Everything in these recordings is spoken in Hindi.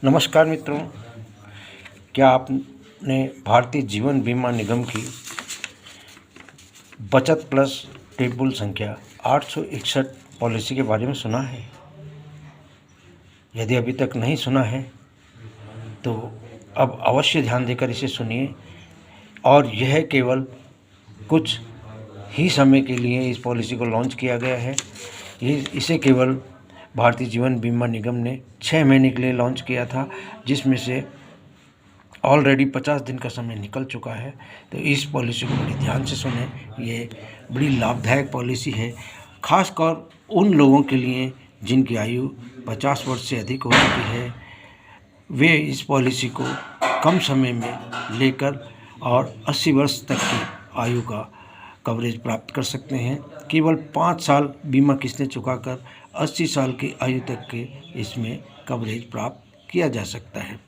नमस्कार मित्रों, क्या आपने भारतीय जीवन बीमा निगम की बचत प्लस टेबल संख्या 861 पॉलिसी के बारे में सुना है? यदि अभी तक नहीं सुना है तो अब अवश्य ध्यान देकर इसे सुनिए। और यह केवल कुछ ही समय के लिए इस पॉलिसी को लॉन्च किया गया है। इसे केवल भारतीय जीवन बीमा निगम ने 6 महीने के लिए लॉन्च किया था, जिसमें से ऑलरेडी 50 दिन का समय निकल चुका है। तो इस पॉलिसी को बड़ी ध्यान से सुने। ये बड़ी लाभदायक पॉलिसी है, खासकर उन लोगों के लिए जिनकी आयु 50 वर्ष से अधिक हो चुकी है। वे इस पॉलिसी को कम समय में लेकर और 80 वर्ष तक की आयु का कवरेज प्राप्त कर सकते हैं। केवल 5 साल बीमा किस्तें चुकाकर 80 साल की आयु तक के इसमें कवरेज प्राप्त किया जा सकता है।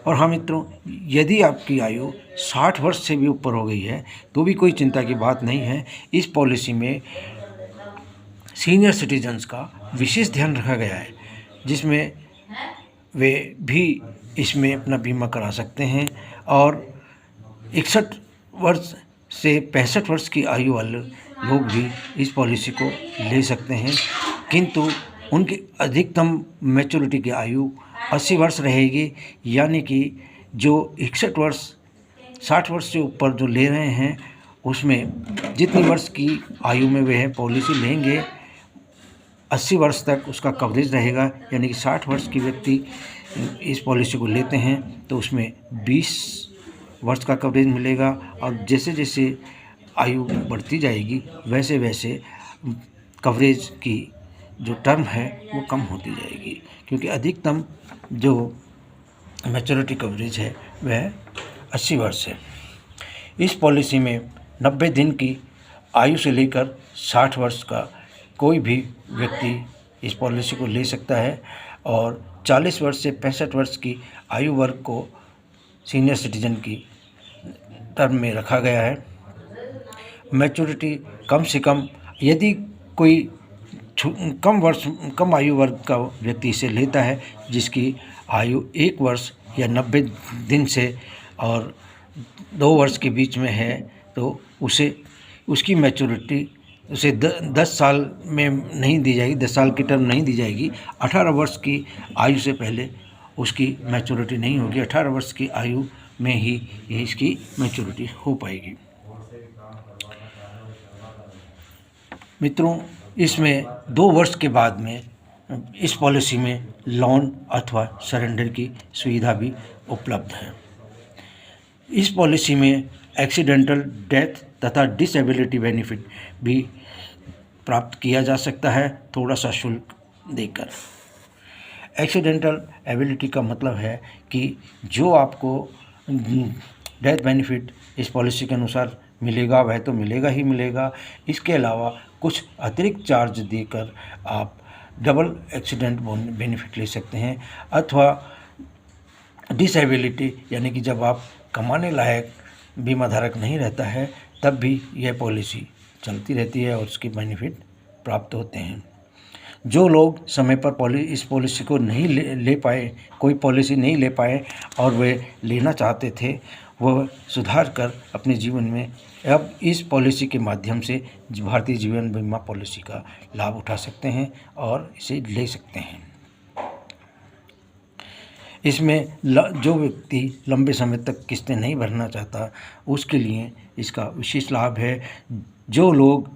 और हाँ मित्रों, यदि आपकी आयु 60 वर्ष से भी ऊपर हो गई है तो भी कोई चिंता की बात नहीं है। इस पॉलिसी में सीनियर सिटीजन्स का विशेष ध्यान रखा गया है, जिसमें वे भी इसमें अपना बीमा करा सकते हैं। और 61 वर्ष से 65 वर्ष की आयु वाले लोग भी इस पॉलिसी को ले सकते हैं, किंतु उनकी अधिकतम मैच्योरिटी की आयु 80 वर्ष रहेगी। यानी कि जो 61 वर्ष 60 वर्ष से ऊपर जो ले रहे हैं, उसमें जितनी वर्ष की आयु में वे पॉलिसी लेंगे 80 वर्ष तक उसका कवरेज रहेगा। यानी कि 60 वर्ष की व्यक्ति इस पॉलिसी को लेते हैं तो उसमें 20 वर्ष का कवरेज मिलेगा। और जैसे जैसे आयु बढ़ती जाएगी वैसे वैसे कवरेज की जो टर्म है वो कम होती जाएगी, क्योंकि अधिकतम जो मैच्योरिटी कवरेज है वह 80 वर्ष है। इस पॉलिसी में 90 दिन की आयु से लेकर 60 वर्ष का कोई भी व्यक्ति इस पॉलिसी को ले सकता है। और 40 वर्ष से 65 वर्ष की आयु वर्ग को सीनियर सिटीजन की टर्म में रखा गया है। मैच्योरिटी कम से कम, यदि कोई कम आयु वर्ग का व्यक्ति इसे लेता है जिसकी आयु 1 वर्ष या 90 दिन से और 2 वर्ष के बीच में है, तो उसकी मैच्योरिटी उसे 10 साल में नहीं दी जाएगी, 10 साल की टर्म नहीं दी जाएगी। 18 वर्ष की आयु से पहले उसकी मैच्योरिटी नहीं होगी। 18 वर्ष की आयु में ही इसकी मैच्योरिटी हो पाएगी। मित्रों, इसमें 2 वर्ष के बाद में इस पॉलिसी में लोन अथवा सरेंडर की सुविधा भी उपलब्ध है। इस पॉलिसी में एक्सीडेंटल डेथ तथा डिसेबिलिटी बेनिफिट भी प्राप्त किया जा सकता है, थोड़ा सा शुल्क देकर। एक्सीडेंटल एबिलिटी का मतलब है कि जो आपको डेथ बेनिफिट इस पॉलिसी के अनुसार मिलेगा वह तो मिलेगा ही मिलेगा। इसके अलावा कुछ अतिरिक्त चार्ज देकर आप डबल एक्सीडेंट बेनिफिट ले सकते हैं। अथवा डिसेबिलिटी, यानी कि जब आप कमाने लायक बीमा धारक नहीं रहता है तब भी यह पॉलिसी चलती रहती है और उसके बेनिफिट प्राप्त होते हैं। जो लोग समय पर इस पॉलिसी को नहीं ले पाए, कोई पॉलिसी नहीं ले पाए और वे लेना चाहते थे, वह सुधार कर अपने जीवन में अब इस पॉलिसी के माध्यम से भारतीय जीवन बीमा पॉलिसी का लाभ उठा सकते हैं और इसे ले सकते हैं। इसमें जो व्यक्ति लंबे समय तक किस्तें नहीं भरना चाहता उसके लिए इसका विशेष लाभ है। जो लोग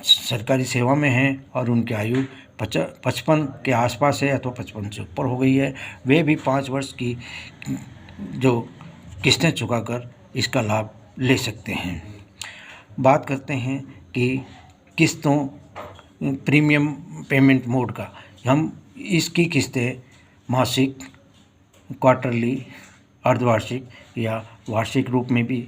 सरकारी सेवा में हैं और उनकी आयु 55 के आसपास है अथवा 55 से ऊपर हो गई है, वे भी 5 वर्ष की जो किस्तें चुकाकर इसका लाभ ले सकते हैं। बात करते हैं कि किस्तों प्रीमियम पेमेंट मोड का। हम इसकी किस्तें मासिक, क्वार्टरली, अर्धवार्षिक या वार्षिक रूप में भी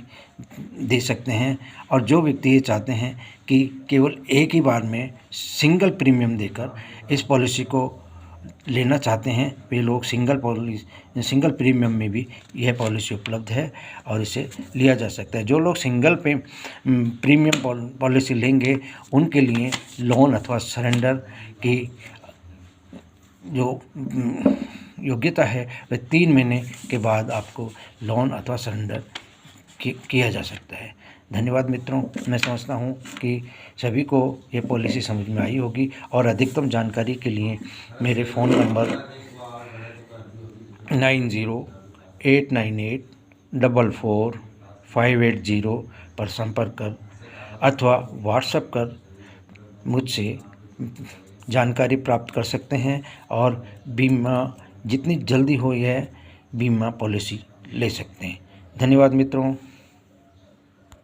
दे सकते हैं। और जो व्यक्ति ये चाहते हैं कि केवल एक ही बार में सिंगल प्रीमियम देकर इस पॉलिसी को लेना चाहते हैं, वे लोग सिंगल प्रीमियम में भी यह पॉलिसी उपलब्ध है और इसे लिया जा सकता है। जो लोग सिंगल प्रीमियम पॉलिसी लेंगे उनके लिए लोन अथवा सरेंडर की जो योग्यता है वह 3 महीने के बाद आपको लोन अथवा सरेंडर किया जा सकता है। धन्यवाद मित्रों। मैं समझता हूँ कि सभी को ये पॉलिसी समझ में आई होगी और अधिकतम जानकारी के लिए मेरे फ़ोन नंबर 9089844580 पर संपर्क कर अथवा व्हाट्सएप कर मुझसे जानकारी प्राप्त कर सकते हैं और बीमा जितनी जल्दी हो यह बीमा पॉलिसी ले सकते हैं। धन्यवाद मित्रों।